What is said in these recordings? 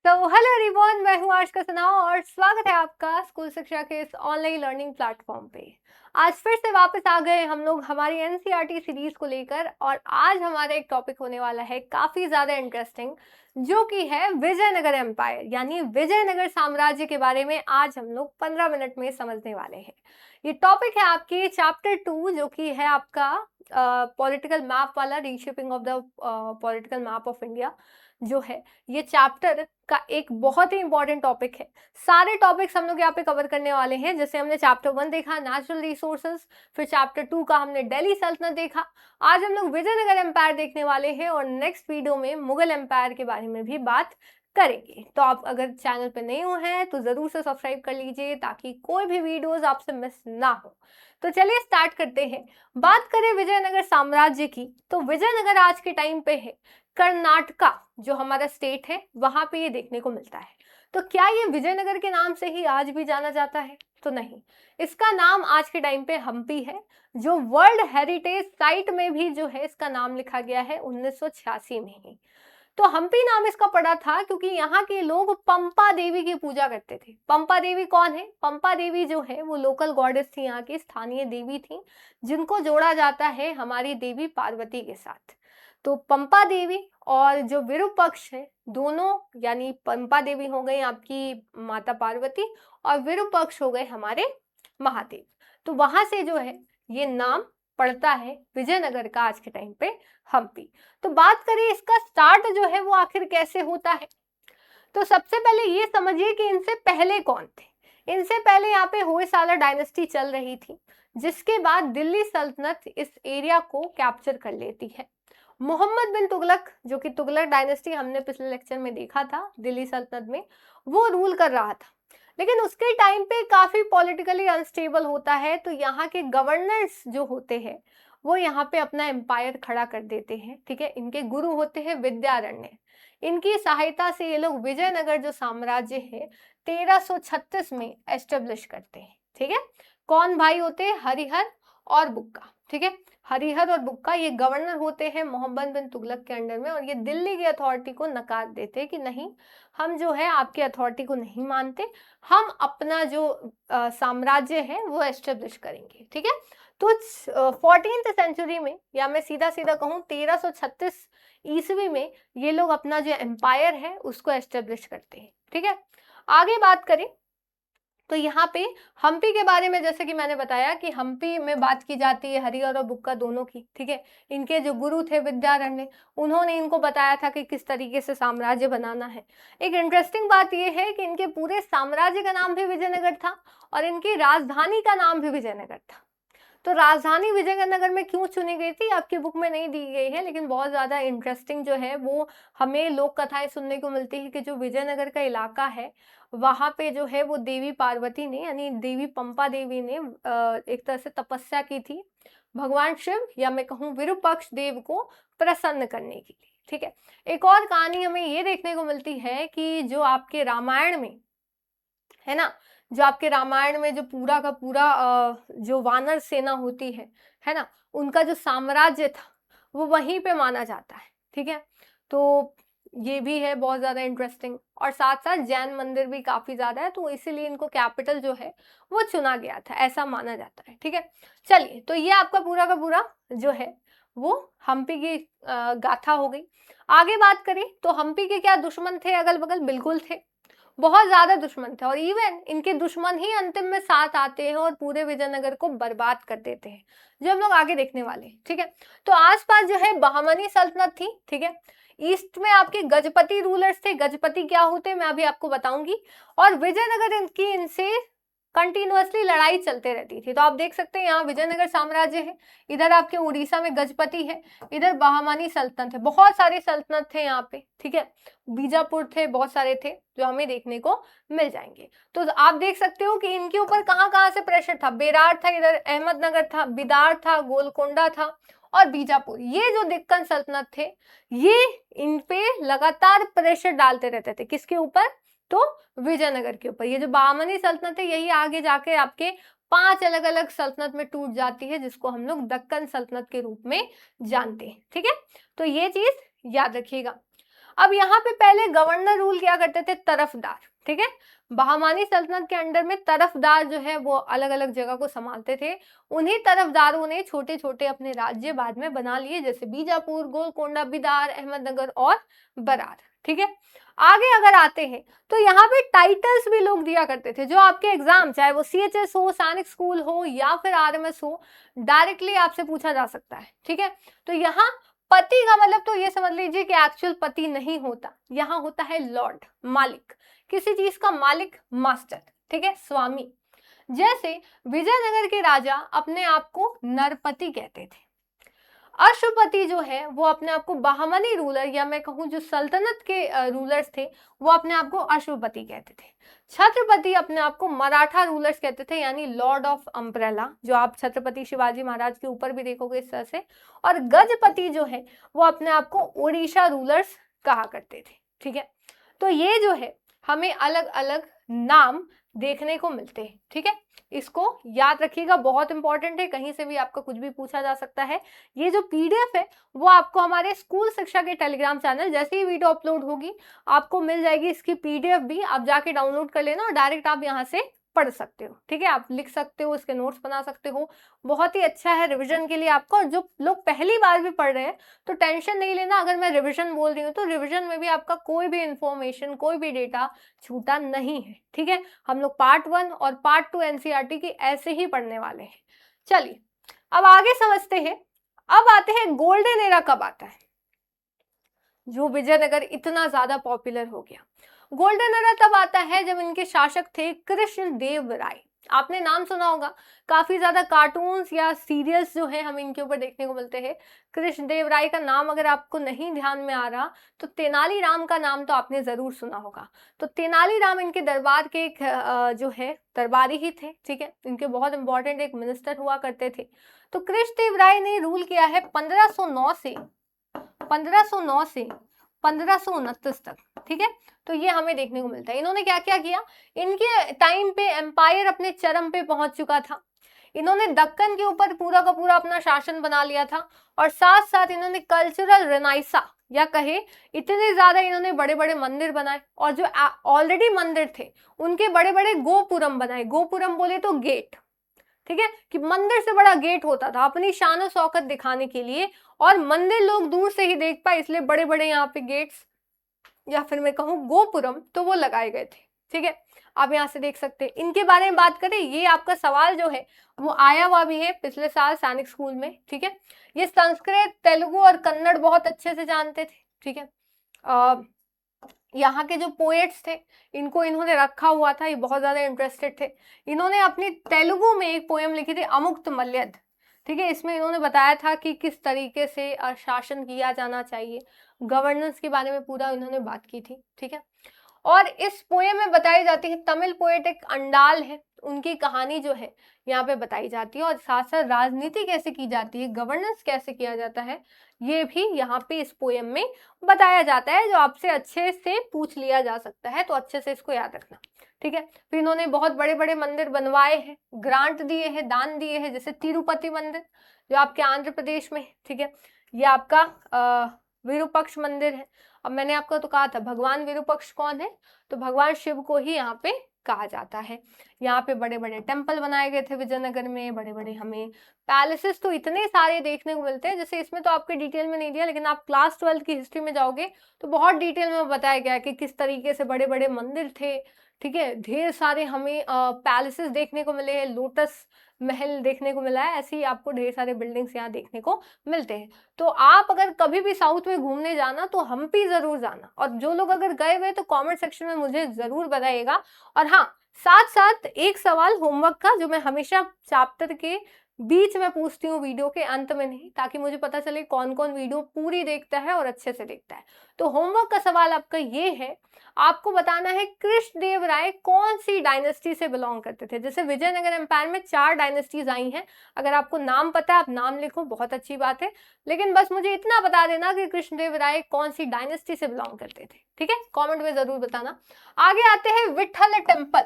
तो hello everyone, मैं हूं आशका सना और स्वागत है आपका स्कूल शिक्षा के इस ऑनलाइन लर्निंग प्लेटफॉर्म पे। आज फिर से वापस आ गए हम लोग हमारी एनसीईआरटी सीरीज को लेकर और आज हमारा एक टॉपिक होने वाला है काफ़ी ज़्यादा इंटरेस्टिंग, जो कि है विजयनगर एम्पायर यानी विजयनगर साम्राज्य के बारे में आज हम लोग 15 मिनट में समझने वाले हैं। ये टॉपिक है आपके चैप्टर 2 जो कि है आपका पॉलिटिकल मैप वाला, reshaping of the political map of India जो है। ये चैप्टर का एक बहुत ही इंपॉर्टेंट टॉपिक है। सारे टॉपिक्स हम लोग यहाँ पे कवर करने वाले हैं। जैसे हमने चैप्टर 1 देखा नेचुरल रिसोर्सेज, फिर चैप्टर 2 का हमने दिल्ली सल्तनत देखा। आज हम लोग विजयनगर एम्पायर देखने वाले हैं और नेक्स्ट वीडियो में मुगल एम्पायर के बारे में भी बात करेंगे। तो आप अगर चैनल पे नए हुए हैं तो ज़रूर से सब्सक्राइब कर लीजिए ताकि कोई भी वीडियोज़ आपसे मिस ना हो। तो चलिए स्टार्ट करते हैं। बात करें विजयनगर साम्राज्य की, तो विजयनगर आज के टाइम पे है कर्नाटका जो हमारा स्टेट है, वहां पे ये देखने को मिलता है। तो क्या ये विजयनगर के नाम से ही आज भी जाना जाता है? तो नहीं, इसका नाम आज के टाइम पे हम्पी है, जो वर्ल्ड हेरिटेज साइट में भी जो है इसका नाम लिखा गया है 1986 में ही। तो हम्पी नाम इसका पड़ा था क्योंकि यहाँ के लोग पंपा देवी की पूजा करते थे। पंपा देवी कौन है? पंपा देवी जो है वो लोकल गॉडेस थी, यहाँ की स्थानीय देवी थी, जिनको जोड़ा जाता है हमारी देवी पार्वती के साथ। तो पंपा देवी और जो विरूपक्ष है, दोनों यानी पंपा देवी हो गई आपकी माता पार्वती और विरूपक्ष हो गए हमारे महादेव। तो वहां से जो है ये नाम पड़ता है विजयनगर का आज के टाइम पे हम्पी। तो बात करें इसका स्टार्ट जो है वो आखिर कैसे होता है, तो सबसे पहले ये समझिए कि इनसे पहले कौन थे। इनसे पहले यहाँ पे होयसाला डायनेस्टी चल रही थी, जिसके बाद दिल्ली सल्तनत इस एरिया को कैप्चर कर लेती है। मोहम्मद बिन तुगलक, जो कि तुगलक डायनेस्टी हमने पिछले लेक्चर में देखा था दिल्ली सल्तनत में, वो रूल कर रहा था। लेकिन उसके टाइम पे काफी पॉलिटिकली अनस्टेबल होता है, तो यहाँ के गवर्नर्स जो होते हैं वो यहाँ पे अपना एम्पायर खड़ा कर देते हैं। ठीक है, इनके गुरु होते हैं विद्यारण्य। इनकी सहायता से ये लोग विजयनगर जो साम्राज्य है 1336 में एस्टेब्लिश करते हैं। ठीक है, कौन भाई होते हैं? हरिहर और बुक्का। ठीक है, हरिहर और बुक्का ये गवर्नर होते हैं मोहम्मद बिन तुगलक के अंडर में, और ये दिल्ली की अथॉरिटी को नकार देते हैं कि नहीं, हम जो है आपकी अथॉरिटी को नहीं मानते, हम अपना जो साम्राज्य है वो एस्टेब्लिश करेंगे। ठीक है, तो 14th सेंचुरी में, या मैं सीधा सीधा कहूँ 1336 ईस्वी में, ये लोग अपना जो एम्पायर है उसको एस्टेब्लिश करते हैं। ठीक है, आगे बात करें तो यहाँ पे हम्पी के बारे में, जैसे कि मैंने बताया कि हम्पी में बात की जाती है हरिहर और बुक्का दोनों की। ठीक है, इनके जो गुरु थे विद्यारण्य, उन्होंने इनको बताया था कि किस तरीके से साम्राज्य बनाना है। एक इंटरेस्टिंग बात यह है कि इनके पूरे साम्राज्य का नाम भी विजयनगर था और इनकी राजधानी का नाम भी विजयनगर था। तो राजधानी विजयनगर में क्यों चुनी गई थी आपकी बुक में नहीं दी गई है, लेकिन बहुत ज़्यादा इंटरेस्टिंग जो है वो हमें लोक कथाएं सुनने को मिलती है कि जो विजयनगर का इलाका है वहाँ पे जो है वो देवी पार्वती ने यानी देवी पंपा देवी ने एक तरह से तपस्या की थी भगवान शिव, या मैं कहूँ विरूपक्ष देव को प्रसन्न करने के लिए। ठीक है, एक और कहानी हमें ये देखने को मिलती है कि जो आपके रामायण में है ना, जो आपके रामायण में जो पूरा का पूरा जो वानर सेना होती है ना, उनका जो साम्राज्य था वो वहीं पे माना जाता है। ठीक है, तो ये भी है बहुत ज़्यादा इंटरेस्टिंग, और साथ साथ जैन मंदिर भी काफ़ी ज़्यादा है, तो इसीलिए इनको कैपिटल जो है वो चुना गया था, ऐसा माना जाता है। ठीक है, चलिए, तो ये आपका पूरा का पूरा जो है वो हम्पी की गाथा हो गई। आगे बात करें तो हम्पी के क्या दुश्मन थे अगल बगल? बिल्कुल थे, बहुत ज्यादा दुश्मन थे, और इवन इनके दुश्मन ही अंतिम में साथ आते हैं और पूरे विजयनगर को बर्बाद कर देते हैं, जो हम लोग आगे देखने वाले हैं। ठीक है, तो आसपास जो है बहमनी सल्तनत थी। ठीक है, ईस्ट में आपके गजपति रूलर्स थे। गजपति क्या होते हैं मैं अभी आपको बताऊंगी, और विजयनगर इनकी इनसे कंटिन्यूअसली लड़ाई चलते रहती थी। तो आप देख सकते हैं यहाँ विजयनगर साम्राज्य है, इधर आपके उड़ीसा में गजपति है, इधर बहमानी सल्तनत है, बहुत सारे सल्तनत थे यहाँ पे। ठीक है, बीजापुर थे, बहुत सारे थे जो हमें देखने को मिल जाएंगे। तो आप देख सकते हो कि इनके ऊपर कहाँ कहाँ से प्रेशर था। बेरार था, इधर अहमदनगर था, बिदार था, गोलकोंडा था और बीजापुर। ये जो दिक्कन सल्तनत थे ये इन पे लगातार प्रेशर डालते रहते थे। किसके ऊपर? तो विजयनगर के ऊपर। ये जो बहमनी सल्तनत है यही आगे जाके आपके 5 अलग अलग सल्तनत में टूट जाती है, जिसको हम लोग दक्कन सल्तनत के रूप में जानते हैं। ठीक है, तो ये चीज याद रखिएगा। अब यहाँ पे पहले गवर्नर रूल किया करते थे तरफदार, ठीक है। बहमानी सल्तनत के अंडर में तरफदार जो है वो अलग अलग जगह को संभालते थे। उन्हीं तरफदारों ने छोटे छोटे अपने राज्य बाद में बना लिए, जैसे बीजापुर, गोलकोंडा, बिदार, अहमदनगर और बरार, ठीक है। आगे अगर आते हैं तो यहाँ पे टाइटल्स भी लोग दिया करते थे, जो आपके एग्जाम, चाहे वो CHS हो, सैनिक स्कूल हो या फिर RMS हो, डायरेक्टली आपसे पूछा जा सकता है, ठीक है। तो यहाँ पति का मतलब तो ये समझ लीजिए कि एक्चुअल पति नहीं होता, यहाँ होता है लॉर्ड, मालिक, किसी चीज का मालिक, मास्टर, ठीक है, स्वामी। जैसे विजयनगर के राजा अपने आप को नरपति कहते थे। अश्वपति जो है वो अपने आप को बहमनी रूलर, या मैं कहूँ जो सल्तनत के रूलर्स थे वो अपने आप को अश्वपति कहते थे। छत्रपति अपने आप को मराठा रूलर्स कहते थे, यानी लॉर्ड ऑफ अम्ब्रेला, जो आप छत्रपति शिवाजी महाराज के ऊपर भी देखोगे इस तरह से। और गजपति जो है वो अपने आप को ओडिशा रूलर्स कहा करते थे, ठीक है। तो ये जो है हमें अलग अलग नाम देखने को मिलते हैं, ठीक है। इसको याद रखिएगा, बहुत इंपॉर्टेंट है, कहीं से भी आपका कुछ भी पूछा जा सकता है। ये जो PDF है वो आपको हमारे स्कूल शिक्षा के टेलीग्राम चैनल, जैसे ही वीडियो अपलोड होगी आपको मिल जाएगी इसकी PDF भी, आप जाके डाउनलोड कर लेना और डायरेक्ट आप यहाँ से पढ़ सकते हो, ठीक है। आप लिख सकते हो, इसके नोट्स बना सकते हो, बहुत ही अच्छा है रिविजन के लिए आपको। और जो लोग पहली बार भी पढ़ रहे हैं तो टेंशन नहीं लेना, अगर मैं रिविजन बोल रही हूँ तो रिविजन में भी आपका कोई भी इंफॉर्मेशन, कोई भी डेटा छूटा नहीं है, ठीक है। हम लोग पार्ट 1 और पार्ट 2 NCERT की ऐसे ही पढ़ने वाले हैं। चलिए अब आगे समझते हैं। अब आते हैं गोल्डन एरा कब आता है, जो विजयनगर इतना ज्यादा पॉपुलर हो गया। गोल्डन एरा तब आता है जब इनके शासक थे कृष्णदेव राय। आपने नाम सुना होगा, काफी ज्यादा कार्टून्स या सीरियल्स जो है हमें इनके ऊपर देखने को मिलते हैं। कृष्णदेव राय का नाम अगर आपको नहीं ध्यान में आ रहा तो तेनालीराम का नाम तो आपने जरूर सुना होगा। तो तेनालीराम इनके दरबार के एक जो है दरबारी ही थे, ठीक है। इनके बहुत इंपॉर्टेंट एक मिनिस्टर हुआ करते थे। तो कृष्णदेव राय ने रूल किया है 1509 से 1529 तक, ठीक है। तो ये हमें देखने को मिलता है। इन्होंने क्या क्या किया, इनके टाइम पे एम्पायर अपने चरम पे पहुंच चुका था। इन्होंने दक्कन के ऊपर पूरा का पूरा अपना शासन बना लिया था, और साथ साथ इन्होंने कल्चरल रेनाइसा, या कहे इतने ज्यादा इन्होंने बड़े बड़े मंदिर बनाए, और जो ऑलरेडी मंदिर थे उनके बड़े बड़े गोपुरम बनाए। गोपुरम बोले तो गेट, ठीक है, कि मंदिर से बड़ा गेट होता था अपनी शान और शौकत दिखाने के लिए, और मंदिर लोग दूर से ही देख पाए, इसलिए बड़े बड़े यहाँ पे गेट्स, या फिर मैं कहूँ गोपुरम, तो वो लगाए गए थे, ठीक है। आप यहाँ से देख सकते हैं। इनके बारे में बात करें, ये आपका सवाल जो है वो आया हुआ भी है पिछले साल सैनिक स्कूल में, ठीक है। ये संस्कृत, तेलुगु और कन्नड़ बहुत अच्छे से जानते थे, ठीक है। यहाँ के जो पोएट्स थे इनको इन्होंने रखा हुआ था, ये बहुत ज्यादा इंटरेस्टेड थे। इन्होंने अपनी तेलुगु में एक पोएम लिखी थी, अमुक्त मल्यद, ठीक है। इसमें इन्होंने बताया था कि किस तरीके से शासन किया जाना चाहिए, गवर्नेंस के बारे में पूरा इन्होंने बात की थी, ठीक है। और इस पोएम में बताई जाती है, तमिल पोएट एक अंडाल है, उनकी कहानी जो है यहाँ पे बताई जाती है, और साथ साथ राजनीति कैसे की जाती है, गवर्नेंस कैसे किया जाता है, ये भी यहाँ पे इस पोएम में बताया जाता है, जो आपसे अच्छे से पूछ लिया जा सकता है, तो अच्छे से इसको याद रखना, ठीक है। फिर इन्होंने बहुत बड़े बड़े मंदिर बनवाए हैं, ग्रांट दिए हैं, दान दिए हैं, जैसे तिरुपति मंदिर जो आपके आंध्र प्रदेश में है, ठीक है। ये आपका विरूपक्ष मंदिर है। अब मैंने आपको तो कहा था भगवान विरूपक्ष कौन है, तो भगवान शिव को ही यहाँ पे कहा जाता है। यहाँ पे बड़े बड़े टेम्पल बनाए गए थे विजयनगर में, बड़े बड़े हमें पैलेसेस तो इतने सारे देखने को मिलते हैं, जैसे इसमें तो आपके डिटेल में नहीं दिया, लेकिन आप क्लास 12 की हिस्ट्री में जाओगे तो बहुत डिटेल में बताया गया है कि किस तरीके से बड़े बड़े मंदिर थे, ठीक है। ढेर सारे हमें पैलेसेस देखने को मिले हैं, लोटस महल देखने को मिला है, ऐसे ही आपको ढेर सारे बिल्डिंग्स यहाँ देखने को मिलते हैं। तो आप अगर कभी भी साउथ में घूमने जाना तो हम्पी जरूर जाना, और जो लोग अगर गए हुए तो कमेंट सेक्शन में मुझे जरूर बताइएगा। और हाँ, साथ साथ एक सवाल होमवर्क का, जो मैं हमेशा चैप्टर के बीच में पूछती हूँ, वीडियो के अंत में नहीं, ताकि मुझे पता चले कौन कौन वीडियो पूरी देखता है और अच्छे से देखता है। तो होमवर्क का सवाल आपका ये है, आपको बताना है कृष्णदेव राय कौन सी डायनेस्टी से बिलोंग करते थे। जैसे विजयनगर एम्पायर में 4 डायनेस्टीज आई हैं, अगर आपको नाम पता है आप नाम लिखो, बहुत अच्छी बात है, लेकिन बस मुझे इतना बता देना कि कृष्णदेव राय कौन सी डायनेस्टी से बिलोंग करते थे, ठीक है। कॉमेंट में जरूर बताना। आगे आते हैं विट्ठल टेम्पल।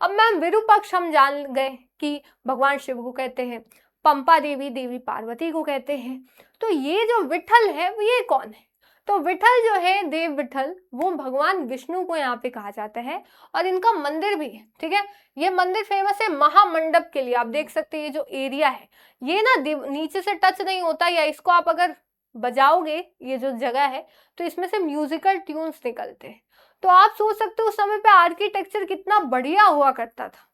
अब मैम विरूपक्ष हम जान गए कि भगवान शिव को कहते हैं, पंपा देवी देवी पार्वती को कहते हैं, तो ये जो विट्ठल है ये कौन है। तो विठल जो है, देव विठल, वो भगवान विष्णु को यहाँ पे कहा जाता है और इनका मंदिर भी है। ठीक है, ये मंदिर फेमस है महामंडप के लिए। आप देख सकते हैं ये जो एरिया है ये ना नीचे से टच नहीं होता, या इसको आप अगर बजाओगे ये जो जगह है तो इसमें से म्यूजिकल ट्यून्स निकलते हैं। तो आप सोच सकते हो उस समय पे आर्किटेक्चर कितना बढ़िया हुआ करता था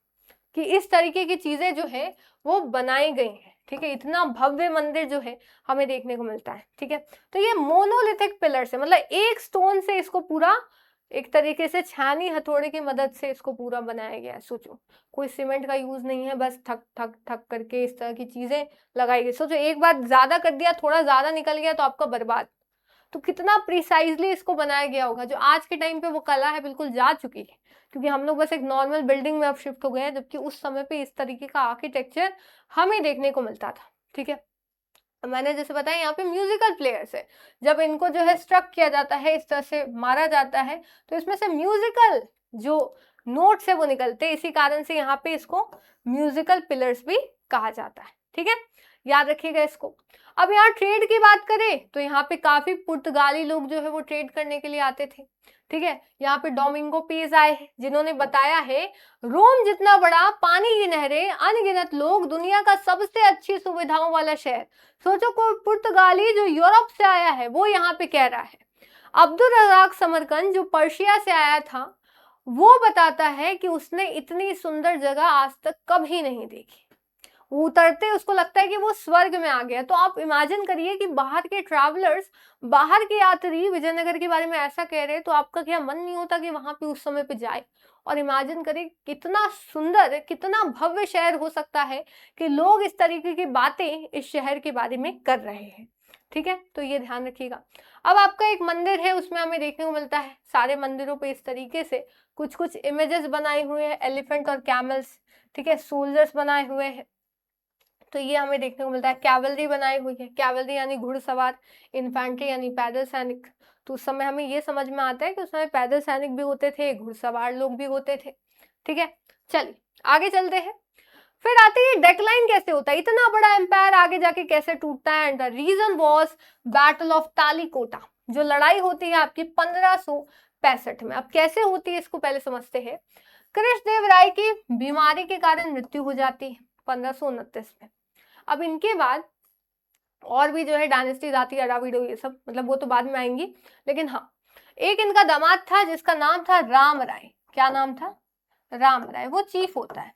कि इस तरीके की चीजें जो है वो बनाई गई हैं। ठीक है, इतना भव्य मंदिर जो है हमें देखने को मिलता है। ठीक है, तो ये मोनोलिथिक पिलर्स है, मतलब एक स्टोन से इसको पूरा एक तरीके से छानी हथौड़े की मदद से इसको पूरा बनाया गया है। सोचो, कोई सीमेंट का यूज नहीं है, बस ठक ठक ठक करके इस तरह की चीजें लगाई गई। सोचो, एक बार ज्यादा कर दिया, थोड़ा ज्यादा निकल गया तो आपका बर्बाद। तो कितना प्रिसाइजली इसको बनाया गया होगा। जो आज के टाइम पे वो कला है बिल्कुल जा चुकी है, क्योंकि हम लोग बस एक नॉर्मल बिल्डिंग में अब शिफ्ट हो गए हैं, जबकि उस समय पे इस तरीके का आर्किटेक्चर हमें देखने को मिलता था। ठीक है, मैंने जैसे बताया यहाँ पे म्यूजिकल प्लेयर्स है, जब इनको जो है स्ट्रक किया जाता है, इस तरह से मारा जाता है, तो इसमें से म्यूजिकल जो नोट्स है वो निकलते हैं। इसी कारण से यहाँ पे इसको म्यूजिकल पिलर्स भी कहा जाता है। ठीक है, याद रखिएगा इसको। अब यहाँ ट्रेड की बात करें तो यहाँ पे काफी पुर्तगाली लोग जो है वो ट्रेड करने के लिए आते थे। ठीक है, यहाँ पे डोमिंगो पीज आए हैं, जिन्होंने बताया है रोम जितना बड़ा, पानी की नहरें, अनगिनत लोग, दुनिया का सबसे अच्छी सुविधाओं वाला शहर। सोचो, कोई पुर्तगाली जो यूरोप से आया है वो यहाँ पे कह रहा है। अब्दुल रज़ाक समरकंद जो पर्शिया से आया था, वो बताता है कि उसने इतनी सुंदर जगह आज तक कभी नहीं देखी। वो उतरते उसको लगता है कि वो स्वर्ग में आ गया। तो आप इमेजिन करिए कि बाहर के ट्रैवलर्स, बाहर के यात्री विजयनगर के बारे में ऐसा कह रहे हैं, तो आपका क्या मन नहीं होता कि वहां पे उस समय पे जाए। और इमेजिन करिए कितना सुंदर, कितना भव्य शहर हो सकता है कि लोग इस तरीके की बातें इस शहर के बारे में कर रहे हैं। ठीक है, तो ये ध्यान रखिएगा। अब आपका एक मंदिर है, उसमें हमें देखने को मिलता है सारे मंदिरों पे इस तरीके से कुछ कुछ इमेजेस बनाए हुए हैं, एलिफेंट और कैमल्स। ठीक है, सोल्जर्स बनाए हुए हैं, तो ये हमें देखने को मिलता है। कैवलरी बनाई हुई है, कैवलरी यानी घुड़सवार, इन्फेंट्री यानी पैदल सैनिक। तो उस समय हमें ये समझ में आता है कि उस समय पैदल सैनिक भी होते थे, घुड़सवार लोग भी होते थे। ठीक है, चलिए आगे चलते हैं। फिर आती है डेक्लाइन कैसे होता है, इतना बड़ा एम्पायर आगे जाके कैसे टूटता है। And the reason was battle of Talikota, जो लड़ाई होती है आपकी 1565 में। अब कैसे होती है इसको पहले समझते हैं। कृष्णदेव राय की बीमारी के कारण मृत्यु हो जाती है 1529 में। अब इनके बाद और भी जो है डायनेस्टीज आती है, अराविडो, ये सब, मतलब वो तो बाद में आएंगी। लेकिन हाँ, एक इनका दामाद था जिसका नाम था राम राय। क्या नाम था? राम राय। वो चीफ होता है।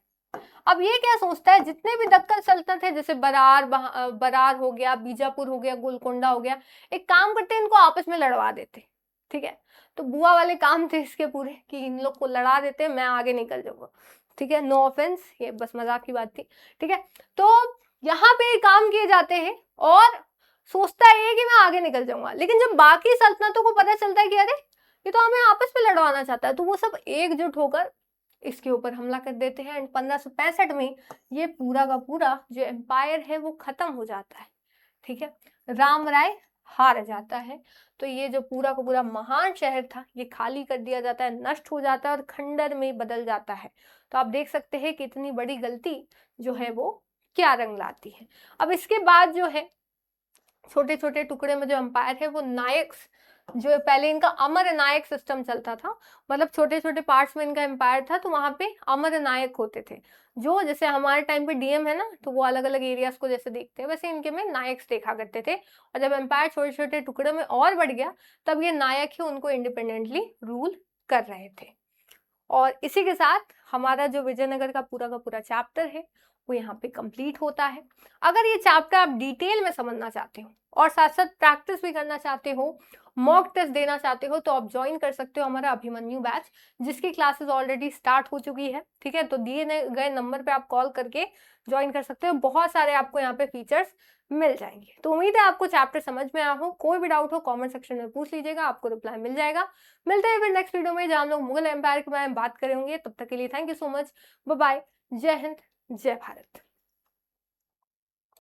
अब ये क्या सोचता है, जितने भी दक्कन सल्तनत है, जैसे बरार हो गया, बीजापुर हो गया, गोलकोंडा हो गया, एक काम करते हैं, इनको आपस में लड़वा देते। ठीक है, तो बुआ वाले काम थे इसके पूरे कि इन लोग को लड़ा देते, मैं आगे निकल जाऊंगा। ठीक है, नो ऑफेंस, ये बस मजाक की बात थी। ठीक है, तो यहाँ पे काम किए जाते हैं और सोचता है कि मैं आगे निकल जाऊंगा। लेकिन जब बाकी सल्तनतों को पता चलता है कि अरे ये तो हमें आपस में लड़वाना चाहता है, तो वो सब एकजुट होकर इसके ऊपर हमला कर देते हैं। एंड 1565 में ये पूरा का पूरा जो एम्पायर है वो खत्म हो जाता है। ठीक है, राम राय हार जाता है। तो ये जो पूरा का पूरा महान शहर था ये खाली कर दिया जाता है, नष्ट हो जाता है और खंडर में बदल जाता है। तो आप देख सकते हैं कि इतनी बड़ी गलती जो है वो क्या रंग लाती है। अब इसके बाद जो है छोटे छोटे टुकड़े में जो एम्पायर है वो नायक, जो पहले इनका अमर नायक सिस्टम चलता था, मतलब छोटे छोटे पार्ट्स में इनका एम्पायर था, तो वहां पे अमर नायक होते थे। जो जैसे हमारे टाइम पे डीएम है ना, तो वो अलग अलग एरियाज को जैसे देखते हैं, वैसे इनके में नायक्स देखा करते थे। और जब एम्पायर छोटे छोटे टुकड़े में और बढ़ गया, तब ये नायक ही उनको इंडिपेंडेंटली रूल कर रहे थे। और इसी के साथ हमारा जो विजयनगर का पूरा चैप्टर है वो यहाँ पे कंप्लीट होता है। अगर ये चैप्टर आप डिटेल में समझना चाहते हो और साथ साथ प्रैक्टिस भी करना चाहते हो, मॉक टेस्ट देना चाहते हो, तो आप ज्वाइन कर सकते हो हमारा अभिमन्यु बैच, जिसकी क्लासेस ऑलरेडी स्टार्ट हो चुकी है। ठीक है, तो दिए गए नंबर पे आप कॉल करके ज्वाइन कर सकते हो। बहुत सारे आपको यहाँ पे फीचर्स मिल जाएंगे। तो उम्मीद है आपको चैप्टर समझ में आया हो। कोई भी डाउट हो कमेंट सेक्शन में पूछ लीजिएगा, आपको रिप्लाई मिल जाएगा। मिलते हैं फिर नेक्स्ट वीडियो में, जहाँ हम लोग मुगल एम्पायर के बारे में बात करेंगे। तब तक के लिए thank you so much, bye bye, जय हिंद, जय भारत।